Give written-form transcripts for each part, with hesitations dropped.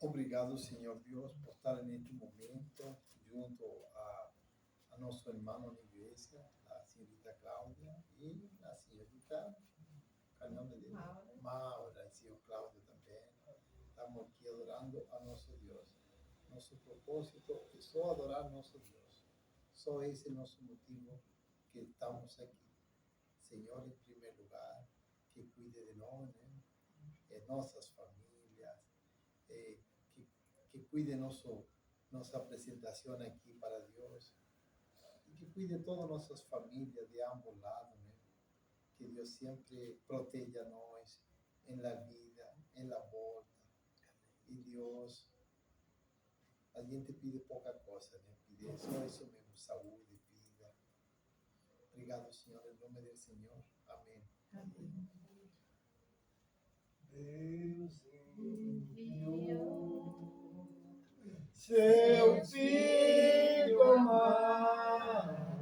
Obrigado, Senhor Deus, por estar neste momento junto a nosso irmão na igreja, a senhorita Cláudia e a senhorita, qual é o nome dele? Maura, e o senhor Cláudio também. Estamos aqui adorando a nosso Deus. Nosso propósito é só adorar nosso Deus. Só esse é o nosso motivo que estamos aqui. Senhor, em primeiro lugar, que cuide de nós, né? Nossas famílias, que, que cuide nossa apresentação aqui para Deus e que cuide todas nossas famílias de ambos lados, né? Que Deus sempre proteja nós em la vida, em la volta. E Deus, a gente pede pouca coisa, né? Pede só isso mesmo, saúde, vida. Obrigado, Senhor, em nome do Senhor. Amém. Amém. Deus enviou seu Filho amado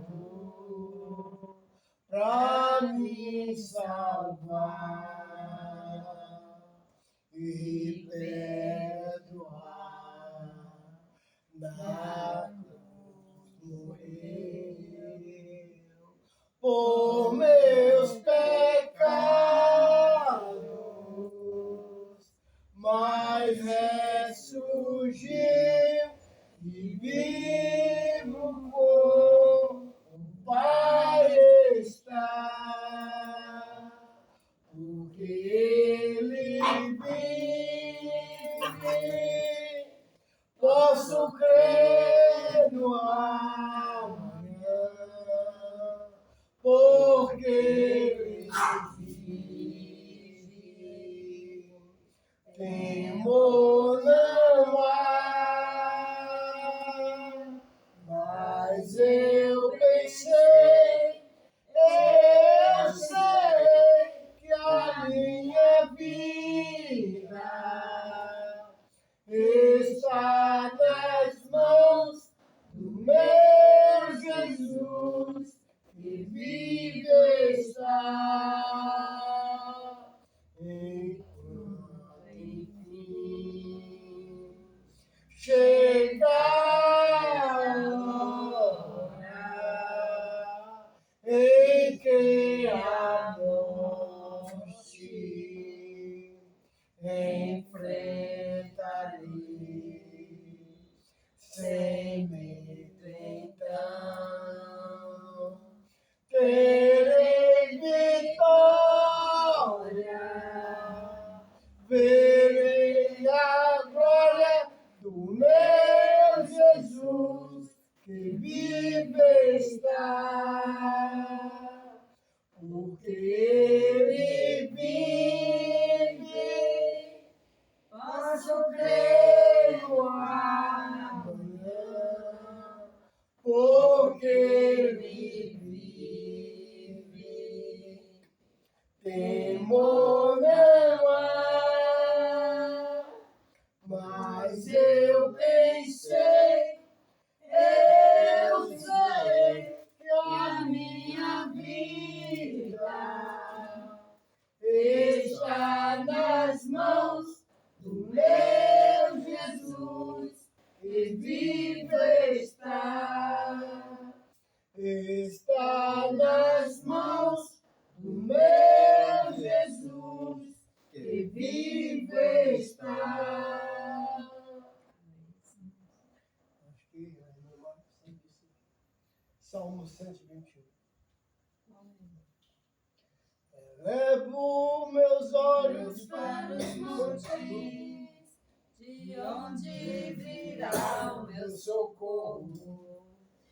para me salvar e perdoar. Na cruz morreu por meus pecados, mas ressurgiu e vivo com o Pai está, porque Ele vive. Posso crer no amanhã, porque Ele vive. Temor não há, mas eu pensei, eu sei que a minha vida está nas mãos do meu Jesus, que vive está. Enquanto enfim chegar a hora em que a morte enfrentarei sem medo, então terei vitória, verei a glória do meu Jesus, que vive está, porque Ele vive. Posso crer no amanhã, porque Ele vive. Temor não há, mas eu pensei, eu sei que a minha vida está nas mãos do meu Jesus, que vive está. Está nas mãos do meu Jesus, que vive está. Acho que é Salmo 121. Elevo meus olhos Para os montes, de onde virá o meu socorro?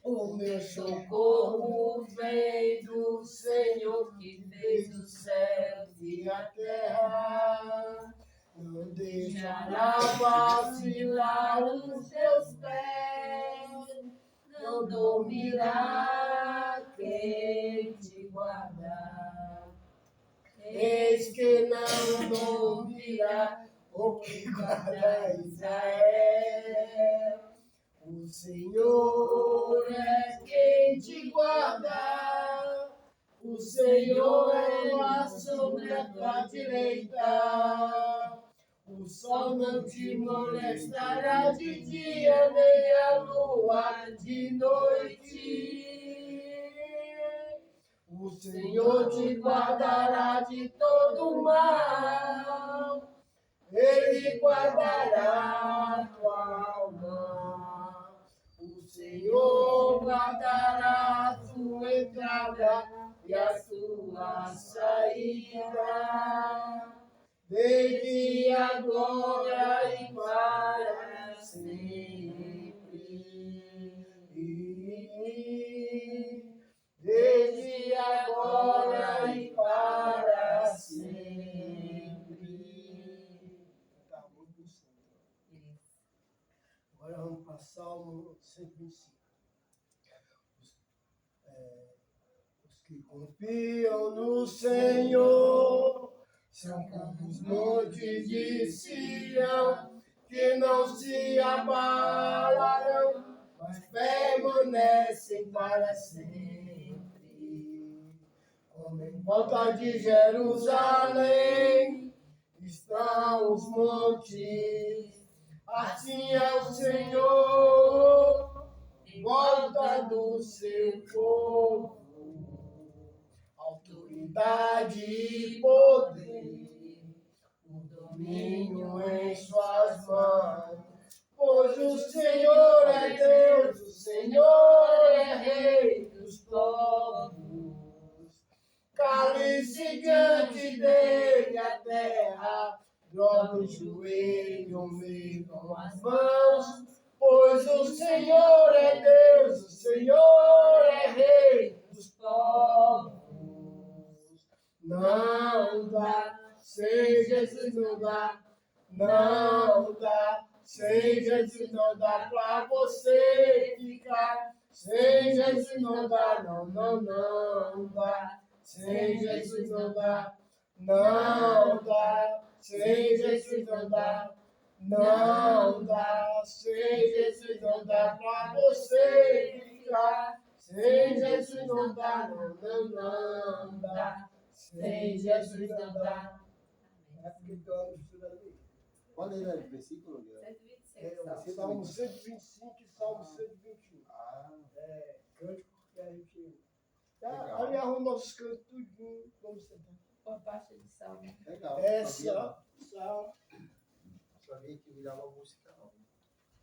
O meu socorro vem do Senhor que fez os céus e a terra. Não deixará deixará vacilar os teus pés, não dormirá quem te guardar. Eis que não dormirá o que guarda Israel. O Senhor é quem te guarda, o Senhor é a sombra à tua direita. O O sol não te molestará de dia, nem a lua de noite. O Senhor te guardará de todo mal. Ele guardará tua alma. O Senhor guardará a sua entrada e a sua saída, desde agora e para sempre. Desde agora e para sempre. Tá muito santo. Agora vamos para Salmo 125. Os que confiam no Senhor são como os montes de Sião, que não se abalarão, mas permanecem para sempre. Como em volta de Jerusalém estão os montes, assim é o Senhor em volta do seu povo. Autoridade e poder, o domínio em suas mãos. Pois o Senhor é Deus, o Senhor é Rei dos povos. Cale-se diante dele a terra, dobra o joelho, unam as mãos. Pois o Senhor é Deus, o Senhor é Rei dos povos. Não dá, sem Jesus não dá, não dá, sem Jesus não dá pra você ficar. Sem Jesus não dá, não dá, sem Jesus não dá, não dá, sem Jesus não dá, não dá, sem Jesus não dá pra você ficar. Sem Jesus não dá, não dá. Sem Jesus não dá. É porque tem uma mistura ali. Qual era o versículo? 126. Salmo 125 e Salmo 121. Cântico que a gente. Legal. Ali arruma nossos cantos tudinho. Vamos sentar. Uma parte de salmo. Legal. Essa, Salmo. Sabia que virava música, não.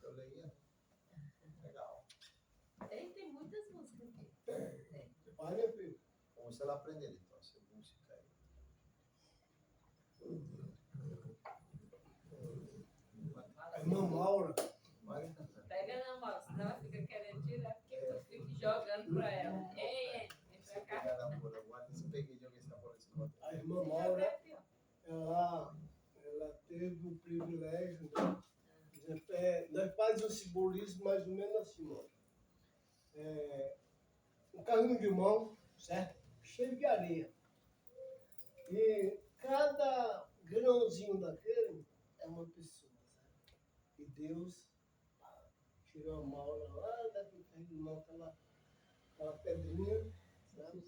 Eu leia. Legal. Tem muitas músicas aqui. Olha, filho. Vamos ela aprender, então, essa música aí. A irmã Maura. Vai. Pega não, Mauro, senão ela fica querendo tirar, porque eu fico jogando pra ela. Ei, vem pra cá. Pegar a bola. Agora, se peguei de alguém essa bola, se conta. A irmã Você Maura, joga aqui, ó. ela teve o privilégio, né? Nós fazemos um simbolismo mais ou menos assim, ó. Um carrinho de mão, certo? Cheio de areia. E cada grãozinho daquele é uma pessoa, certo? E Deus tirou a Maura lá daquele carrinho de mão, aquela pedrinha, sabe?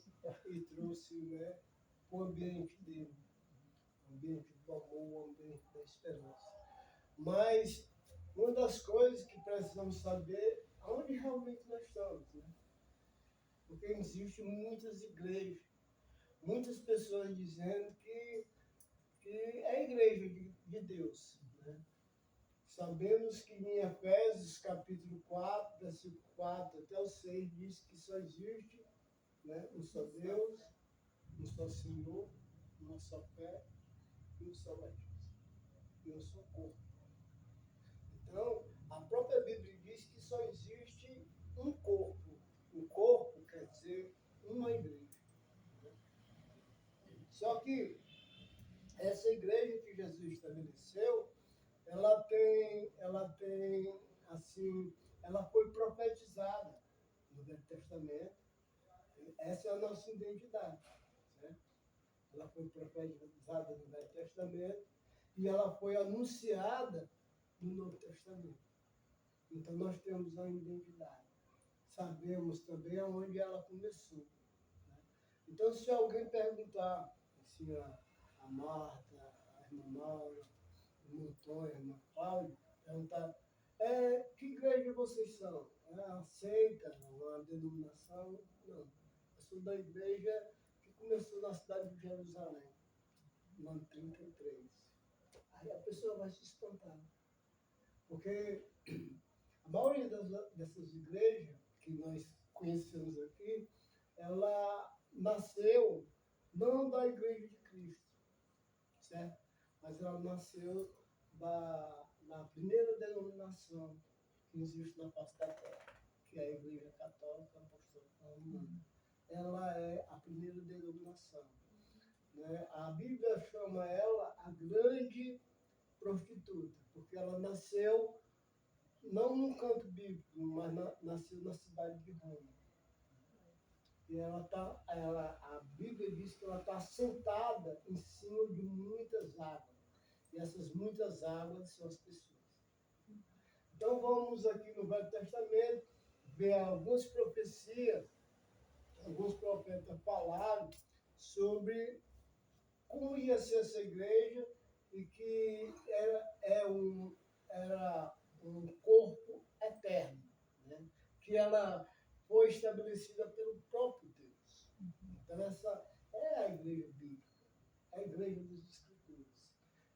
E trouxe, né, o ambiente dele. O ambiente do amor, o ambiente da esperança. Mas uma das coisas que precisamos saber é onde realmente nós estamos, né? Porque existem muitas igrejas, muitas pessoas dizendo que é a igreja de Deus, né? Sabemos que em Efésios capítulo 4, versículo 4 até o 6, diz que só existe, né, um só Deus, um só Senhor, uma só fé e um só batismo, e um só corpo. Então, a própria Bíblia diz que só existe um corpo. Um corpo quer dizer uma igreja. Só que essa igreja que Jesus estabeleceu, ela foi profetizada no Velho Testamento. Essa é a nossa identidade, certo? Ela foi profetizada no Velho Testamento e ela foi anunciada no Novo Testamento. Então nós temos a identidade. Sabemos também aonde ela começou, né? Então, se alguém perguntar, assim, a Marta, a irmã Maura, irmão Antônio, irmã Cláudia, perguntaram, que igreja vocês são? Aceita uma denominação? Não. Eu sou da igreja que começou na cidade de Jerusalém, no ano 33. Aí a pessoa vai se espantar. Porque a maioria dessas igrejas que nós conhecemos aqui, ela nasceu não da igreja de Cristo, certo? Mas ela nasceu da primeira denominação que existe na face da terra, que é a Igreja Católica Apostólica Romana. Ela é a primeira denominação. Né? A Bíblia chama ela a grande prostituta, porque ela nasceu não num canto bíblico, mas nasceu na cidade de Roma. E a Bíblia diz que ela está sentada em cima de muitas águas. E essas muitas águas são as pessoas. Então vamos aqui no Velho Testamento ver algumas profecias, alguns profetas falaram sobre como ia ser essa igreja e que era um corpo eterno, né? Que ela foi estabelecida pelo próprio Deus. Então essa é a igreja bíblica, é a igreja dos Escrituras.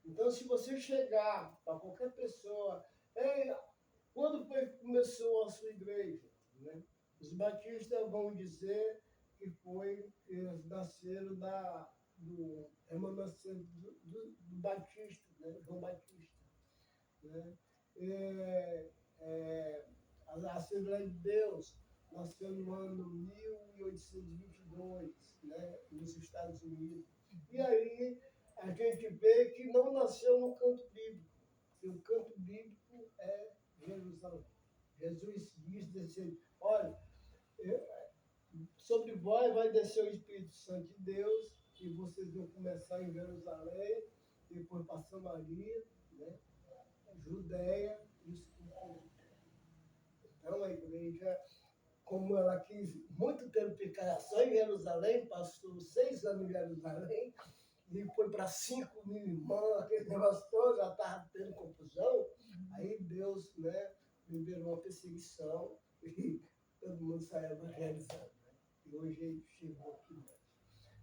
Então se você chegar para qualquer pessoa, quando foi que começou a sua igreja? Né? Os batistas vão dizer que eles nasceram do remanescente do Batista, né? João Batista. Né? A Assembleia de Deus nasceu no ano 1822, né? Nos Estados Unidos. E aí a gente vê que não nasceu no canto bíblico, porque o canto bíblico é Jerusalém. Jesus disse, olha, sobre vós vai descer o Espírito Santo de Deus, e vocês vão começar em Jerusalém, depois para Samaria, né? Judéia e os confins. Então a igreja, como ela quis muito tempo ficar só em Jerusalém, passou 6 anos em Jerusalém, e foi para 5.000 irmãos, aquele negócio todo, já estava tendo confusão. Aí Deus, né, liberou uma perseguição e todo mundo saiu evangelizando. Né? E hoje chegou aqui.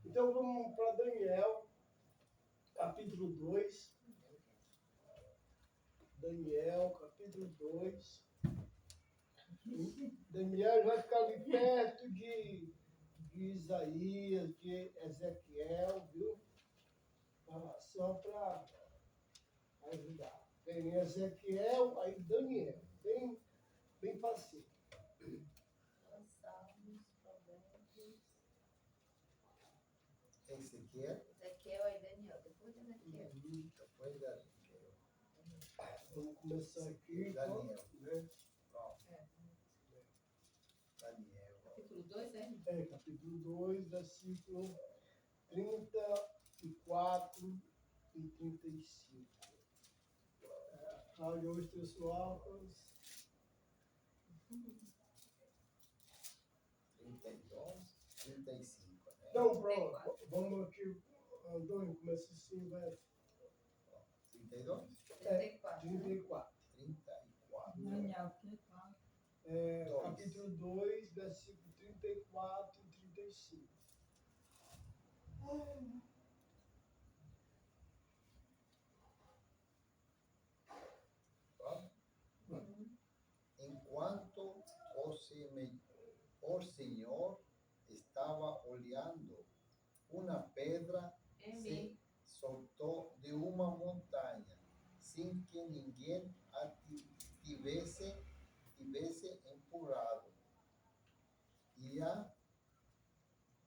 Então vamos para Daniel, capítulo 2. Daniel, capítulo 2. Daniel vai ficar ali perto de Isaías, de Ezequiel, viu? Só para ajudar. Tem Ezequiel, aí Daniel. Bem fácil. Salmos, Provérbios. Ezequiel, Ezequiel e Daniel. Depois de Ezequiel. depois da Ezequiel. Vamos começar aqui. Daniel. Né? Pronto. Daniel. Capítulo 2, é? Capítulo 2, versículo 34 e 35. Cláudia hoje trouxe o óculos. 32, 35, né? Então, pronto. Vamos aqui. Antônio, começa assim, vai. 32? 34. 34. 34. Daniel, que tal? Capítulo 2, versículo 34 e 35. Enquanto o Senhor estava olhando, uma pedra se soltou de uma montanha, sem que ninguém a tivesse empurrado. E a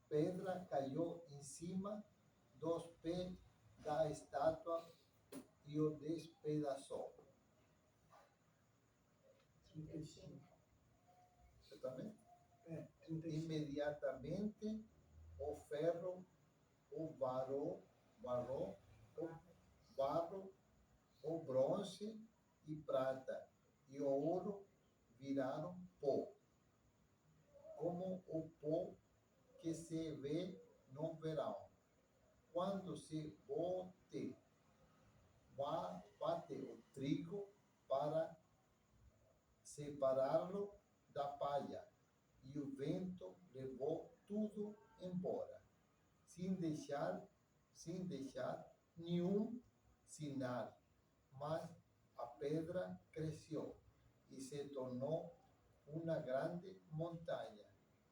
pedra caiu em cima dos pés da estátua e o despedaçou. 35. Você também? 35. Imediatamente o ferro, o barro, o bronze e prata e o ouro viraram pó, como o pó que se vê no verão, quando se bote bate o trigo para separá-lo da palha, e o vento levou tudo embora, sem deixar nenhum sinal. Mas a pedra cresceu e se tornou uma grande montanha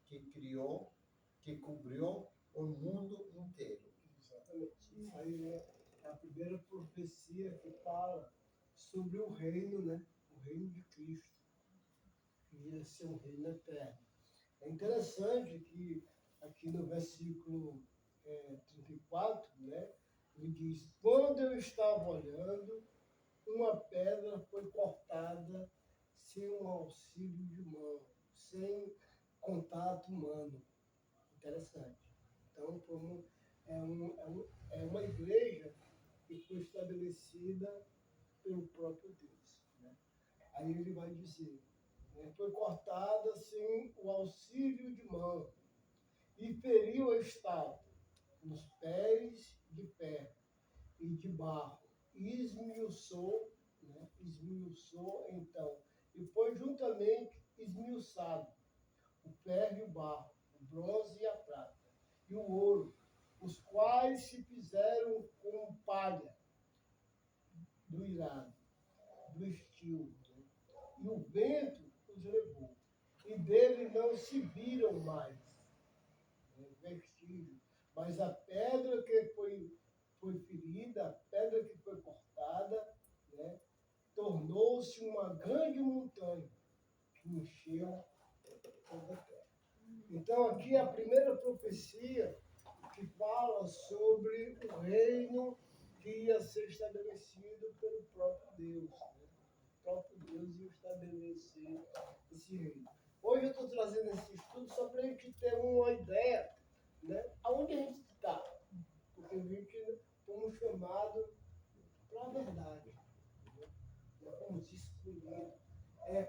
que cobriu o mundo inteiro. Exatamente. Aí é a primeira profecia que fala sobre o reino, né? O reino de Cristo, que ia ser um reino eterno. É interessante que aqui no versículo 34, né? Ele diz: quando eu estava olhando, uma pedra foi cortada sem um auxílio de mão, sem contato humano. Interessante. Então, é uma igreja que foi estabelecida pelo próprio Deus. Né? Aí ele vai dizer, né, foi cortada sem o auxílio de mão e feriu a estátua nos pés de ferro e de barro, e esmiuçou então, e foi juntamente esmiuçado o ferro e o barro, o bronze e a prata, e o ouro, os quais se fizeram como palha do irado, do estio, né? E o vento os levou, e dele não se viram mais, né, vestígios, mas a pedra que foi ferida, a pedra que foi cortada, né, tornou-se uma grande montanha que encheu toda a terra. Então, aqui é a primeira profecia que fala sobre o reino que ia ser estabelecido pelo próprio Deus. Né? O próprio Deus ia estabelecer esse reino. Hoje eu estou trazendo esse estudo só para a gente ter uma ideia, né? Aonde a gente está. Porque a gente fomos chamados para a verdade. Né? Nós fomos escolhidos.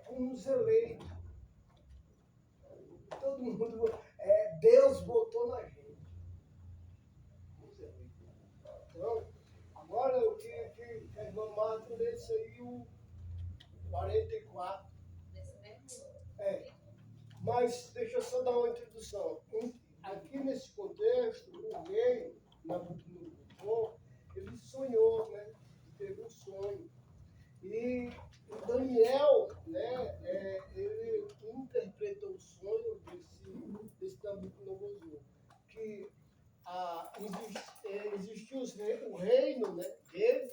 Fomos eleitos. Todo mundo, Deus votou na gente. Fomos eleitos. Então, agora eu queria que a irmã Marta lesse aí o 44. Nesse mesmo? Mas deixa eu só dar uma introdução. Aqui nesse contexto, o rei Nabucodonosor, ele sonhou, né? Teve um sonho. E Daniel, né, ele interpretou o sonho desse Nabucodonosor, que existia o reino, né, dele,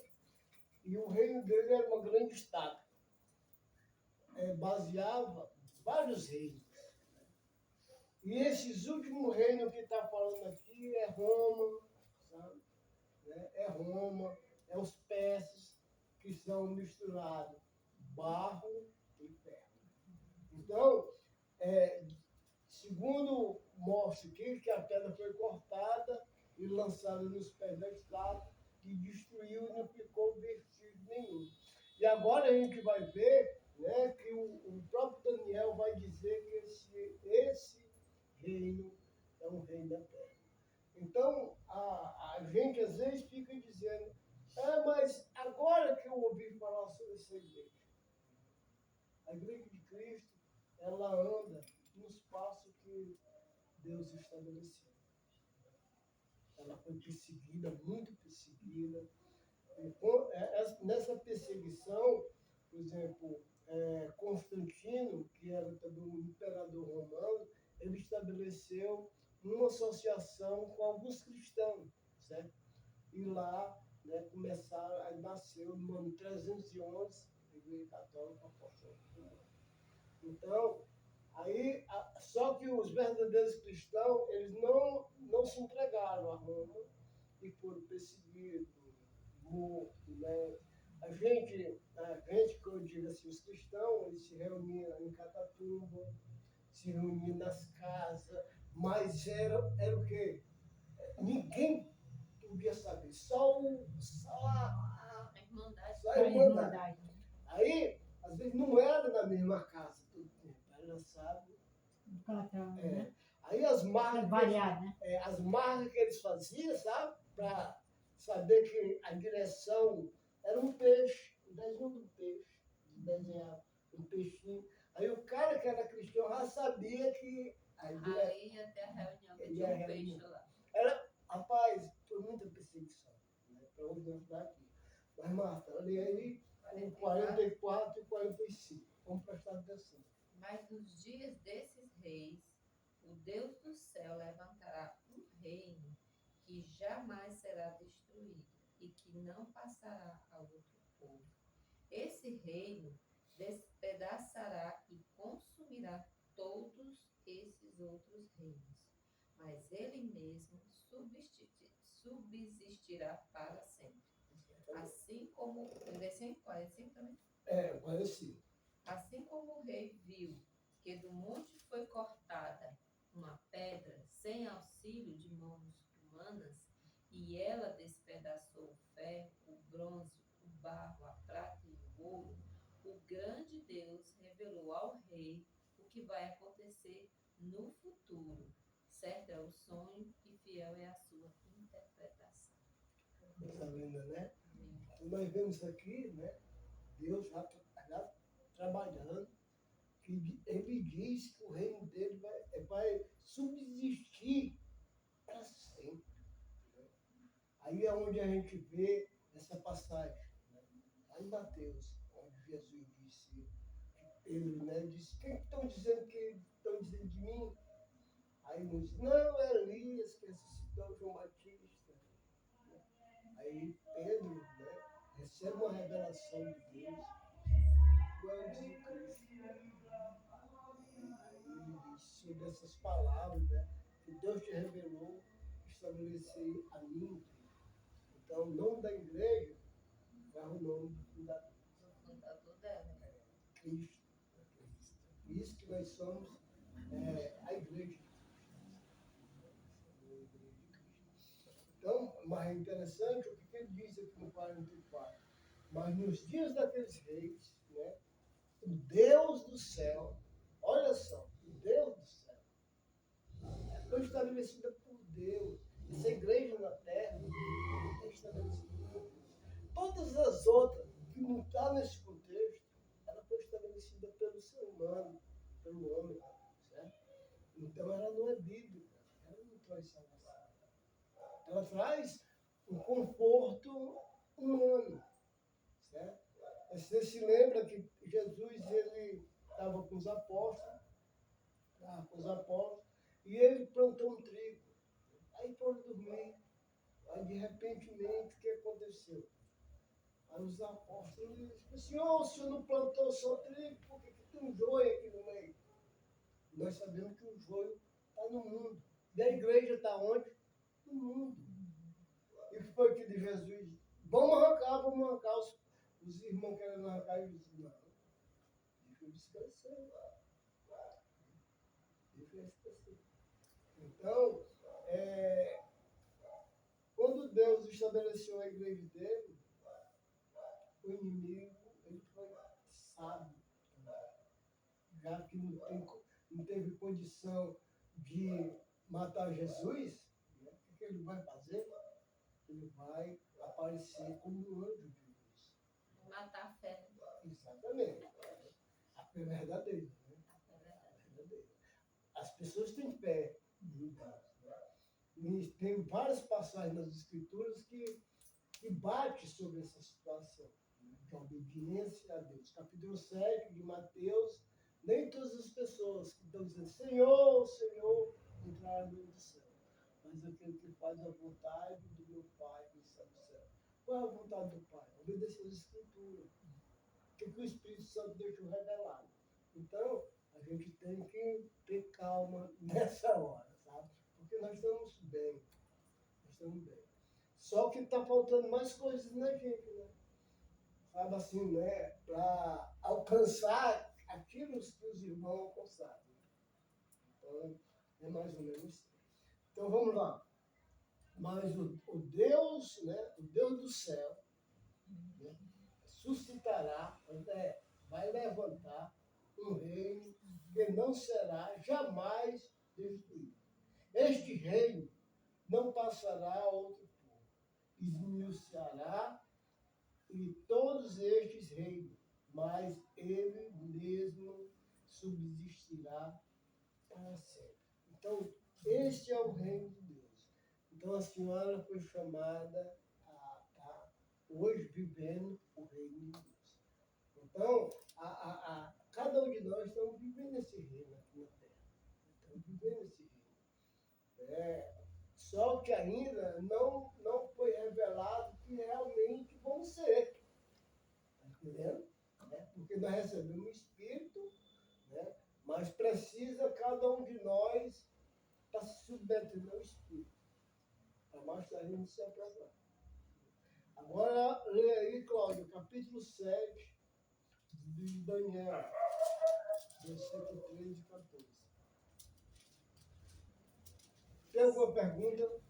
e o reino dele era uma grande estátua. Baseava vários reinos. E esses últimos reinos que está falando aqui é Roma, sabe? É Roma, é os persas, que são misturados barro e ferro. Então, segundo mostra aqui que a pedra foi cortada e lançada nos pés da estátua, que destruiu e não ficou vestígio nenhum. E agora a gente vai ver, né, que o próprio Daniel vai dizer que esse reino é um reino da terra. Então, a gente às vezes fica dizendo, mas agora que eu ouvi falar sobre essa igreja, a igreja de Cristo, ela anda nos passos que Deus estabeleceu. Ela foi perseguida, muito perseguida. Nessa perseguição, por exemplo, Constantino, que era também um imperador romano, ele estabeleceu uma associação com alguns cristãos, certo? E lá, né, nasceu no ano 311, a Igreja Católica Apostólica Romana. Então, aí, só que os verdadeiros cristãos, eles não se entregaram a Roma e foram perseguidos, mortos, né? A gente, que eu digo assim, os cristãos, eles se reuniam em Catatumba, se reuniam nas casas, mas era o quê? Ninguém podia saber, só a Irmandade. só a irmandade. Aí, às vezes, não era na mesma casa todo tempo, era, sabe? Né? Aí as marcas, variado, né? As marcas que eles faziam, sabe? Para saber que a direção Era um peixe, o desenho do peixe. Desenhava um peixinho. Aí o cara que era cristão já sabia que ali Ali ia ter a reunião, que Ele tinha ia um reunião. peixe lá. rapaz, foi muita perseguição, né? Para onde nós daqui. Mas, Marta, olha aí, com 44 e 45. Vamos prestar atenção. Mas nos dias desses reis, o Deus do céu levantará um reino que jamais será destruído e que não passará a outro povo. Esse reino despedaçará e consumirá todos esses outros reinos, mas ele mesmo subsistirá para sempre. Assim como. 45 também? Parecido. Assim como o rei viu que do monte foi cortada uma pedra sem auxílio de mãos humanas, e ela despedaçou o ferro, o bronze, o barro, a prata e o ouro, o grande Deus revelou ao rei o que vai acontecer no futuro. Certo é o sonho e fiel é a sua interpretação. Está vendo, né? Então, nós vemos aqui, né? Deus já trabalhando, que ele diz que o reino dele vai subsistir para sempre. Né? Aí é onde a gente vê essa passagem, né? Lá em Mateus, onde Jesus disse, Pedro, né, disse, quem estão dizendo de mim? Aí uns dizem, não, é Elias que ressuscitou João Batista. Aí Pedro, né, recebe uma revelação de Deus, tu és o Cristo. Aí ele diz sobre essas palavras, né, que Deus te revelou, estabelecer a mim. Então, o nome da igreja é o nome do fundador. O fundador dela. Cristo. Por isso que nós somos a igreja de Cristo. Então, mas é interessante o que ele diz aqui no 44. Mas nos dias daqueles reis, né, o Deus do céu, olha só, o Deus do céu, foi estabelecida por Deus. Essa igreja na terra é estabelecida por Deus. Todas as outras que não estão nesse contexto, ela foi estabelecida pelo ser humano, pelo homem, certo? Então ela não é bíblica, ela não traz salvação. Ela traz um conforto humano, certo? Você se lembra que Jesus ele estava com os apóstolos, e ele plantou um trigo. Aí foram dormir. Aí de repente, o que aconteceu? Aí os apóstolos disseram, o senhor não plantou só trigo, por que tem um joio aqui no meio? Nós sabemos que o joio está no mundo. E a igreja está onde? No mundo. E o que foi que Jesus disse? Vamos arrancar. Os irmãos querendo arrancar e dizem, não, deixa eu descansar. Deixa eu descansar. Então, quando Deus estabeleceu a igreja dele, o inimigo ele foi sábio. Já que não teve condição de matar Jesus, né? O que ele vai fazer? Ele vai aparecer como um anjo de luz. Matar a fé. Exatamente. A fé verdadeira. Né? A fé verdadeira. As pessoas têm fé em Deus. Né? E tem várias passagens nas Escrituras que bate sobre essa situação, né, de obediência a Deus. Capítulo 7 de Mateus, nem todas as pessoas que estão dizendo Senhor, Senhor, entraram no reino do céu, mas aquele que faz a vontade do meu Pai que está no céu. Qual é a vontade do Pai? Obedecer as Escrituras. O que o Espírito Santo deixou revelado. Então, a gente tem que ter calma nessa hora, sabe? Porque nós estamos bem. Nós estamos bem. Só que está faltando mais coisas na gente, né? Sabe assim, né? Para alcançar aquilo que os irmãos alcançaram. Então, é mais ou menos isso. Então, vamos lá. Mas o Deus, né? O Deus do céu, né? Suscitará, vai levantar um reino que não será jamais destruído. Este reino não passará a outro povo. Esmiuçará e todos estes reinam, mas ele mesmo subsistirá para sempre. Então, este é o reino de Deus. Então, a senhora foi chamada a estar hoje vivendo o reino de Deus. Então, cada um de nós estamos vivendo esse reino aqui na Terra. Estamos vivendo esse reino. Só que ainda não foi revelado que realmente vão ser. Está entendendo? Porque nós recebemos o Espírito, né? Mas precisa cada um de nós estar se submetendo ao Espírito. Para mais tarde não se aprovar. Agora, lê aí, Cláudio, capítulo 7 de Daniel, versículo 13 e 14. Tem alguma pergunta?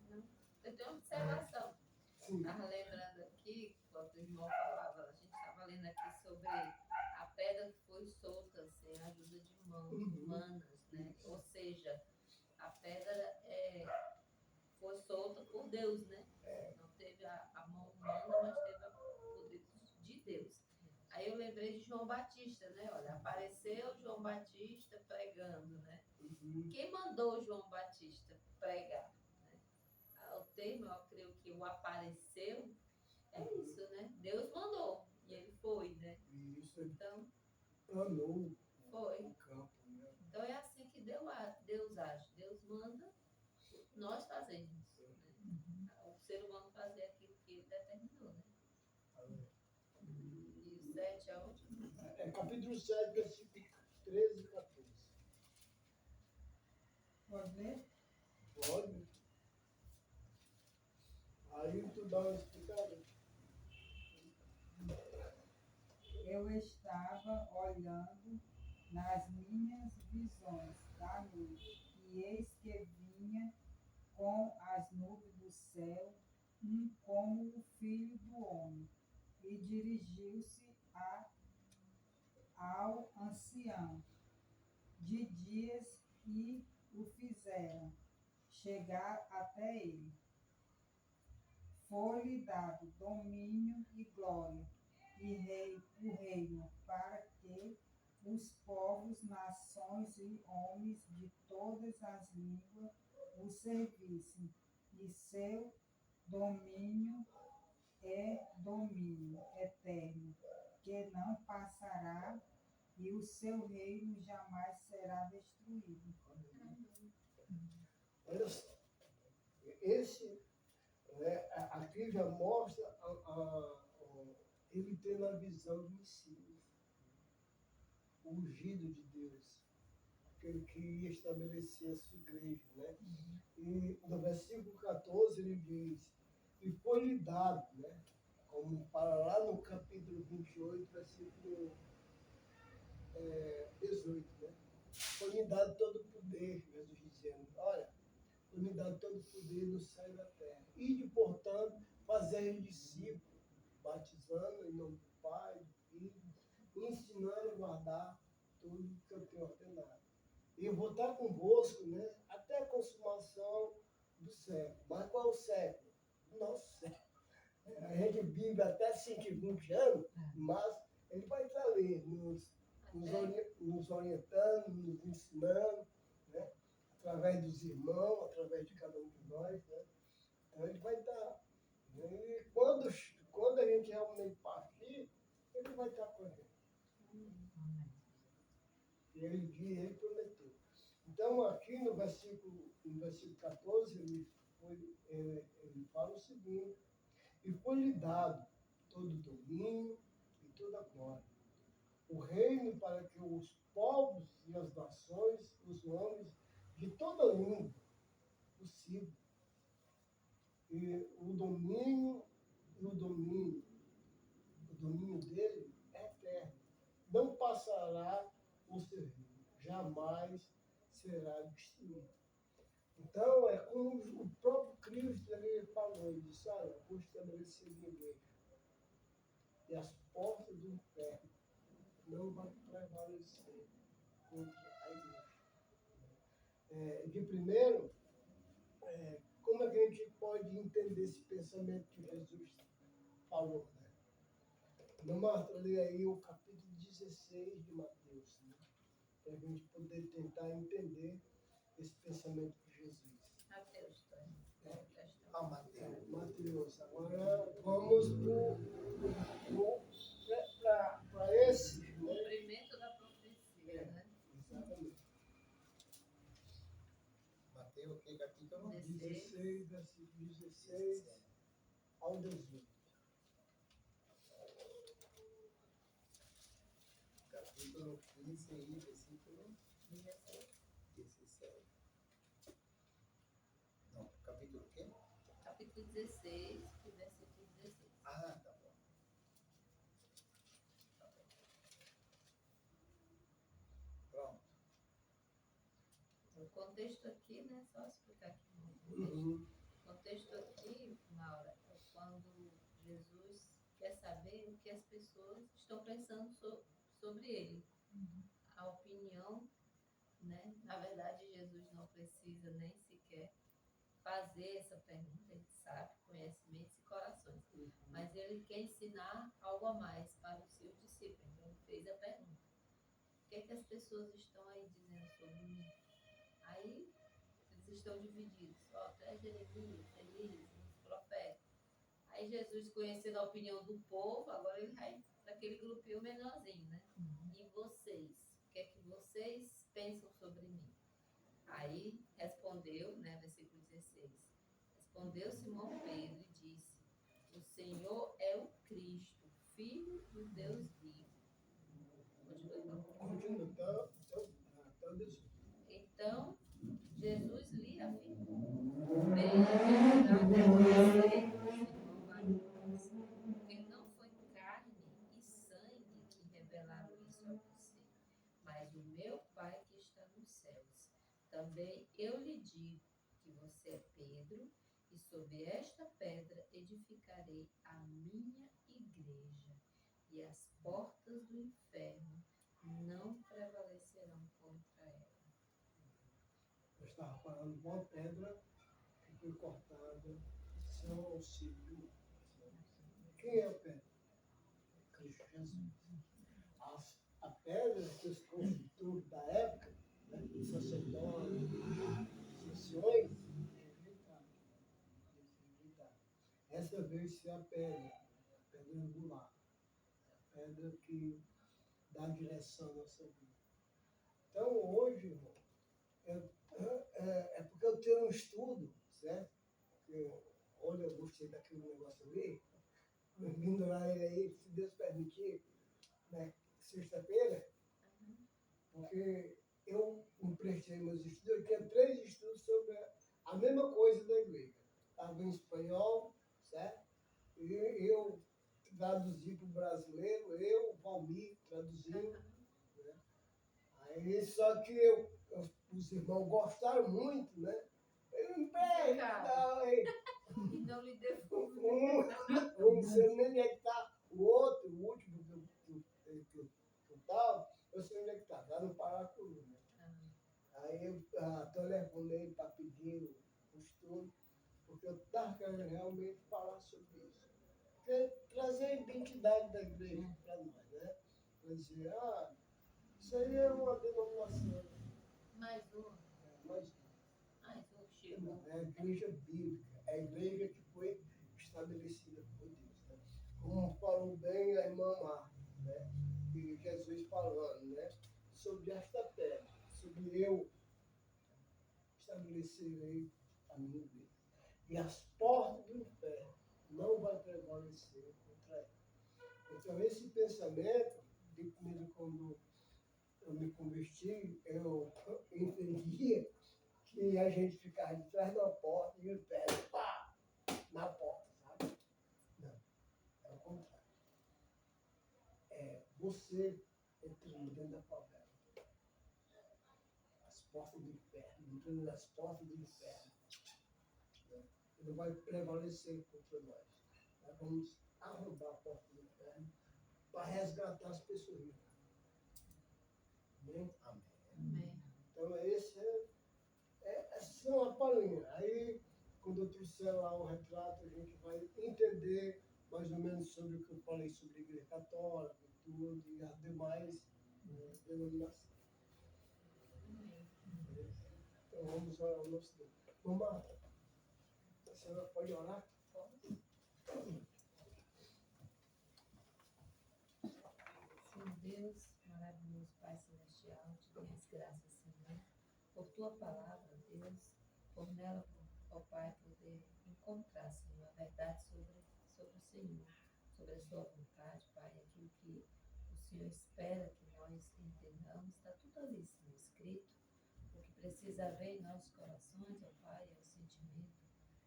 Não. Eu tenho uma observação. Sim. Estava lembrando aqui, quando o irmão falava, a gente estava lendo aqui sobre a pedra que foi solta sem a ajuda de mãos humanas, né? Ou seja, a pedra foi solta por Deus, né? Não teve a mão humana, mas teve o poder de Deus. Aí eu lembrei de João Batista, né? Olha, apareceu João Batista pregando, né? Quem mandou João Batista pregar? Né? O termo, eu creio que o apareceu, é isso, né? Deus mandou e ele foi, né? Isso, Então, planou foi. o campo, né? Então é assim que Deus age. Deus manda, nós fazemos. Né? O ser humano fazer aquilo que ele determinou, né? E o 7 é onde? Capítulo 7, versículo 13 e 14. Pode ler? Pode. Aí tu dá uma explicada. Eu estava olhando nas minhas visões da noite, e eis que vinha com as nuvens do céu, como o Filho do Homem, e dirigiu-se ao ancião de dias e o fizeram chegar até ele. Foi-lhe dado domínio e glória e o reino para que os povos, nações e homens de todas as línguas o servissem. E seu domínio é domínio eterno, que não passará, e o seu reino jamais será destruído. Olha só. Esse, aqui já mostra ele tendo a visão do Messias, o ungido de Deus, aquele que ia estabelecer a sua igreja, né? E no versículo 14 ele diz, e foi-lhe dado, né? Como para lá no capítulo 28, versículo 18, né? Foi-lhe dado todo o poder, Jesus dizendo, olha, foi-me dado todo o poder no céu e na terra. Ide, portanto, fazer discípulos, batizando em nome do Pai, do Filho, ensinando a guardar tudo que eu tenho ordenado. E eu vou estar convosco, né, até a consumação do século. Mas qual é o século? O nosso século. A gente vive até 120 anos, mas ele vai estar ali, nos orientando, nos ensinando, né? Através dos irmãos, através de cada um de nós. Né? Então ele vai estar. E quando a gente realmente partir, ele vai estar com a gente. E ele prometeu. Então, aqui no versículo 14, ele fala o seguinte: e foi-lhe dado todo o domínio e toda a glória, o reino para que os povos e as nações, os homens de toda língua possível, e o domínio dele é eterno. Não passará o seu reino, jamais será destruído. Então, é como o próprio Cristo ele falou, ele disse, olha, eu vou estabelecer minha igreja. E as portas do inferno não vão prevalecer contra a igreja. De primeiro, como é que a gente pode entender esse pensamento que Jesus falou? Né? Ana Marta, lê aí o capítulo 16 de Mateus, né? Para a gente poder tentar entender esse pensamento de Jesus. Mateus, tá? Ah, Mateus. Mateus, agora vamos para esse, né? Cumprimento da profecia, né? Exatamente. Mateus, que capítulo? 16, versículo 16 ao 18. Capítulo 15 e versículo 16. 17. Não, capítulo quê? Capítulo 16, e versículo 16. Ah, tá bom. Tá bom. Pronto. O contexto aqui, né? Só explicar aqui um contexto. Uhum. O contexto aqui, Maura, é quando Jesus quer saber o que as pessoas estão pensando sobre ele. A opinião, né? Na verdade, Jesus não precisa nem sequer fazer essa pergunta, ele sabe, conhece mentes e corações. Mas ele quer ensinar algo a mais para os seus discípulos. Então, ele fez a pergunta: o que é que as pessoas estão aí dizendo sobre mim? Aí, eles estão divididos. Ó, tu és Jeremias, Elias, os profetas. Aí, Jesus, conhecendo a opinião do povo, agora ele vai para aquele grupinho menorzinho, né? E vocês? O que é que vocês pensam sobre mim? Aí respondeu, né, versículo 16. Respondeu Simão Pedro e disse: o Senhor é o Cristo, Filho do Deus vivo. Continua, até o 18. Então, Jesus lhe afirmou: bem-aventurado você, Simão Barjonas, porque não foi carne e sangue que revelaram isso a você, mas o meu Pai que está nos céus. Também eu lhe digo que você é Pedro, e sobre esta pedra edificarei a minha igreja, e as portas do inferno não prevalecerão contra ela. Eu estava falando de uma pedra que foi cortada sem o auxílio. Quem é a pedra? Cristo Jesus. A pedra que os construtores da época, né, os sacerdotes, os anciões, rejeitaram. Essa veio ser a pedra angular, a pedra que dá direção à nossa vida. Então, hoje, irmão, é porque eu tenho um estudo, certo? Olha, eu gostei daquele negócio ali, vindo lá ele aí, se Deus permitir, né, sexta-feira, porque eu emprestei meus estudos, eu tinha 3 estudos sobre a mesma coisa da igreja. Estava em espanhol, certo? E eu traduzi para o brasileiro, o Valmir, traduzindo. Né? Aí, só que os irmãos gostaram muito, né? Eu não Cara. não, hein? E não lhe devolvo. Um sei nem onde é que está o outro, o último que eu estava, eu sei onde é que está, lá no Paracuru, né? Aí eu telefonei para pedir o estudo, porque eu estava querendo realmente falar sobre isso. Porque trazer a identidade da igreja para nós, né? Para dizer, isso aí é uma denominação. Mais uma. Mas Mais um chegou. é a igreja bíblica, é a igreja que foi estabelecida por Deus. Né? Como falou bem a irmã Marta, né? E Jesus falando, né? Sobre esta terra, sobre eu estabelecerei a minha igreja. E as portas do inferno não vão prevalecer contra ela. Então, esse pensamento, de primeiro quando eu me converti, eu entendia que a gente ficava de trás da porta e o pé, pá, na porta, sabe? Não, é o contrário. É você entrando dentro da favela. As portas do inferno, entrando nas portas do inferno. Né? Ele vai prevalecer contra nós. Nós vamos arrombar a porta do inferno para resgatar as pessoas. Amém? Amém. Então, esse é só uma palhinha. Aí, quando eu trouxer lá o retrato, a gente vai entender mais ou menos sobre o que eu falei sobre a Igreja Católica e tudo, e as demais denominações. Então vamos orar ao nosso Deus. Mamãe, a senhora pode orar? Senhor Deus, maravilhoso Pai Celestial, te dou as graças, Senhor, por tua palavra, Deus, por nela, ó Pai, poder encontrar, Senhor, a verdade sobre o Senhor, sobre a sua vontade, Pai, aquilo que o Senhor espera que nós entendamos, está tudo ali, Senhor, escrito. O que precisa haver em nossos corações, ó Pai, é o sentimento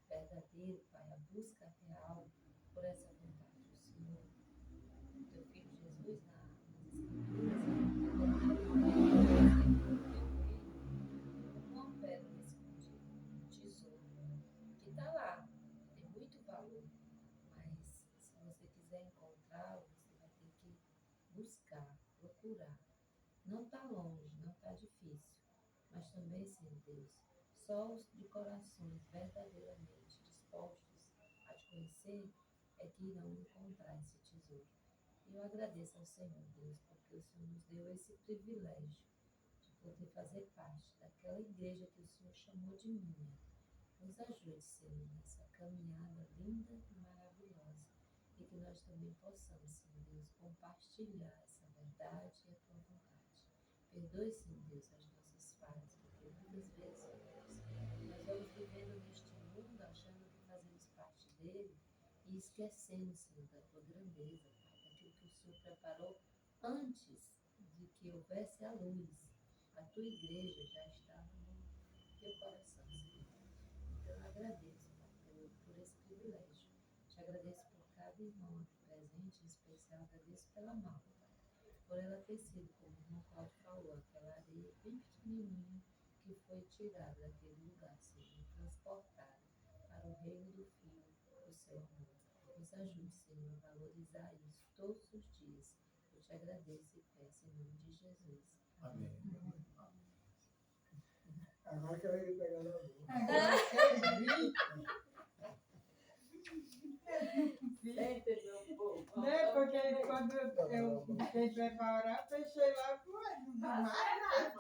verdadeiro, Pai, a busca real por essa vontade do Senhor. Teu Filho Jesus, nas uma pedra escondida, um tesouro, que está lá, tem muito valor, mas se você quiser encontrá-lo, você vai ter que buscar, procurar. Não está longe, não está difícil, mas também, Senhor Deus, só os de corações verdadeiramente dispostos a te conhecer é que irão encontrar esse tesouro. E eu agradeço ao Senhor, Deus, porque o Senhor nos deu esse privilégio de poder fazer parte daquela igreja que o Senhor chamou de minha. Nos ajude, Senhor, nessa caminhada linda e maravilhosa. E que nós também possamos, Senhor Deus, compartilhar essa verdade e a tua vontade. Perdoe, Senhor Deus, as nossas falhas, porque muitas vezes, Senhor Deus, nós vamos vivendo neste mundo achando que fazemos parte dele e esquecendo, Senhor, da tua grandeza, Pai, daquilo que o Senhor preparou antes de que houvesse a luz. A tua igreja já estava no teu coração, Senhor. Então eu agradeço, Pai, por esse privilégio. Te agradeço por cada irmão aqui presente, em especial agradeço pela Malta, Pai, por ela ter sido, como o irmão Cláudio falou, aquela areia bem pequenininha que foi tirada daquele lugar, Senhor, e transportada para o reino do Filho, o seu amor. Nos ajude, Senhor, a valorizar isso todos os dias. Eu te agradeço e peço em nome de Jesus. Amém. Agora que eu ia pegar na mão. Agora eu vi. Senta, meu povo. Né? Porque quando eu fiquei para orar, fechei lá com o olho, não vi mais nada.